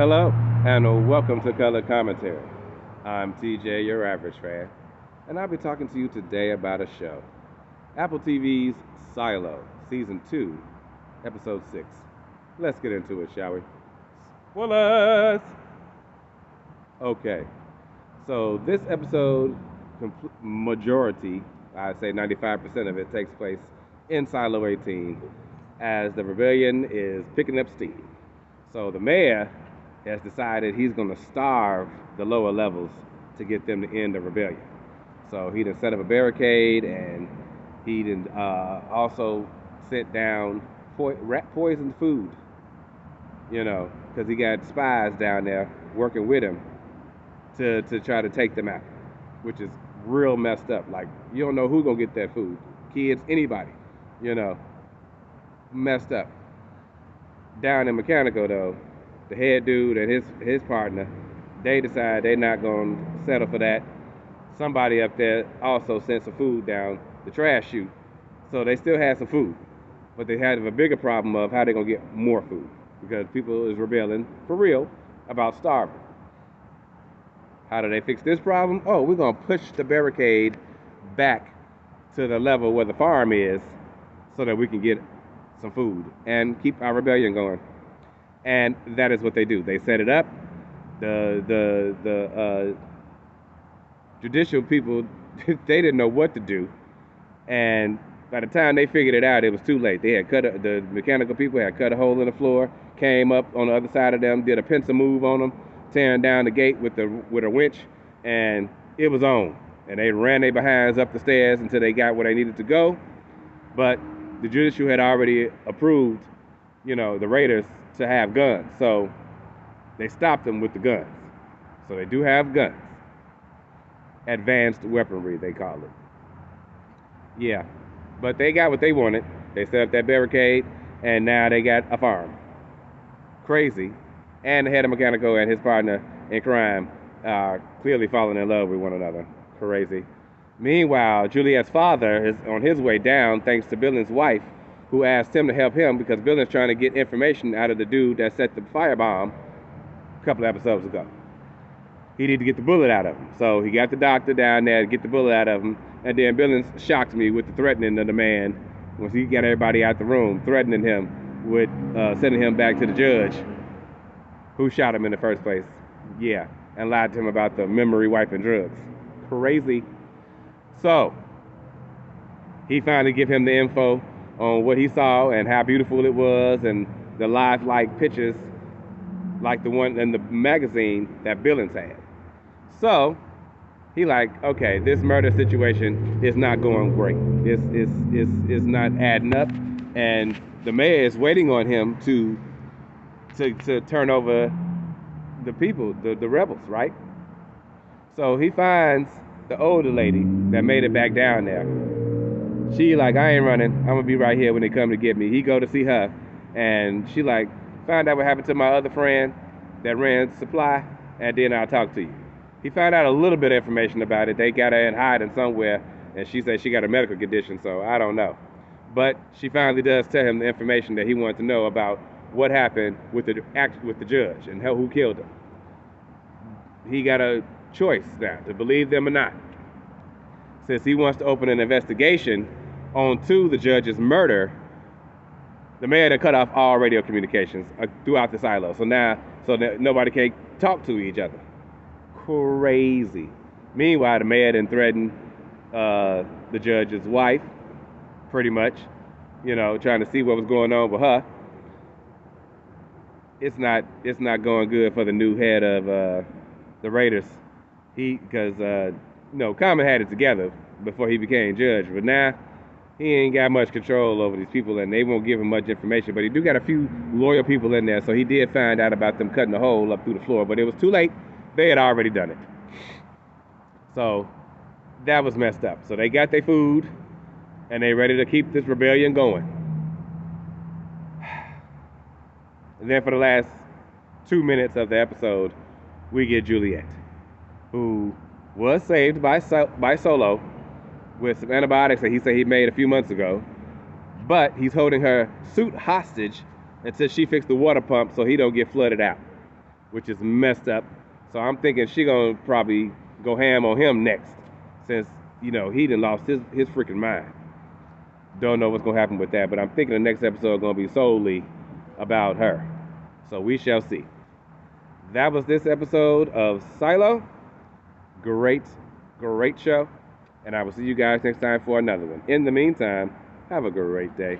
Hello, and welcome to Color Commentary. I'm TJ, your average fan, and I'll be talking to you today about a show. Apple TV's Silo, Season 2, Episode 6. Let's get into it, shall we? Spoilers! Okay, so this episode, majority, I'd say 95% of it, takes place in Silo 18 as the rebellion is picking up steam. So the mayor has decided he's going to starve the lower levels to get them to end the rebellion. So he done set up a barricade, and he done also sent down poisoned food, because he got spies down there working with him to try to take them out, which is real messed up. Like, you don't know who's going to get that food. Kids, anybody, you know, messed up. Down in Mechanical, though, the head dude and his partner, they decide they're not going to settle for that. Somebody up there also sent some food down the trash chute. So they still had some food. But they had a bigger problem of how they're going to get more food, because people is rebelling for real about starving. How do they fix this problem? Oh, we're going to push the barricade back to the level where the farm is so that we can get some food and keep our rebellion going. And that is what they do. They set it up. The judicial people, they didn't know what to do. And by the time they figured it out, it was too late. They had the Mechanical people had cut a hole in the floor, came up on the other side of them, did a pincer move on them, tearing down the gate with a winch, and it was on. And they ran their behinds up the stairs until they got where they needed to go. But the judicial had already approved, the raiders to have guns. So they stopped them with the guns. So they do have guns. Advanced weaponry, they call it. Yeah. But they got what they wanted. They set up that barricade, and now they got a farm. Crazy. And the head of Mechanical and his partner in crime are clearly falling in love with one another. Crazy. Meanwhile, Juliet's father is on his way down thanks to Billings' wife, who asked him to help him because Billings trying to get information out of the dude that set the firebomb a couple of episodes ago. He needed to get the bullet out of him. So he got the doctor down there to get the bullet out of him. And then Billings shocked me with the threatening of the man once he got everybody out the room, threatening him with sending him back to the judge who shot him in the first place. Yeah, and lied to him about the memory wiping drugs. Crazy. So he finally gave him the info on what he saw and how beautiful it was, and the lifelike pictures like the one in the magazine that Billings had. So he like, okay, this murder situation is not going great. It's not adding up, and the mayor is waiting on him to turn over the people, the rebels, right? So he finds the older lady that made it back down there. She like, I ain't running. I'm gonna be right here when they come to get me. He go to see her, and she like, find out what happened to my other friend that ran supply, and then I'll talk to you. He found out a little bit of information about it. They got her in hiding somewhere, and she said she got a medical condition, so I don't know. But she finally does tell him the information that he wanted to know about what happened with the judge and who killed him. He got a choice now to believe them or not. Since he wants to open an investigation onto the judge's murder, the mayor had cut off all radio communications throughout the silo. So that nobody can talk to each other. Crazy. Meanwhile, the mayor then threatened the judge's wife, pretty much, trying to see what was going on with her. It's not going good for the new head of the Raiders. Because Common had it together before he became judge, but now he ain't got much control over these people, and they won't give him much information. But he do got a few loyal people in there, so he did find out about them cutting a hole up through the floor, but it was too late. They had already done it. So that was messed up. So they got their food, and they ready to keep this rebellion going. And then for the last 2 minutes of the episode, we get Juliet, who was saved by Solo with some antibiotics that he said he made a few months ago. But he's holding her suit hostage until she fixed the water pump so he don't get flooded out. which is messed up. So I'm thinking she gonna probably go ham on him next, since he done lost his freaking mind. Don't know what's gonna happen with that, but I'm thinking the next episode gonna be solely about her. So we shall see. That was this episode of Silo. Great, great show. And I will see you guys next time for another one. In the meantime, have a great day.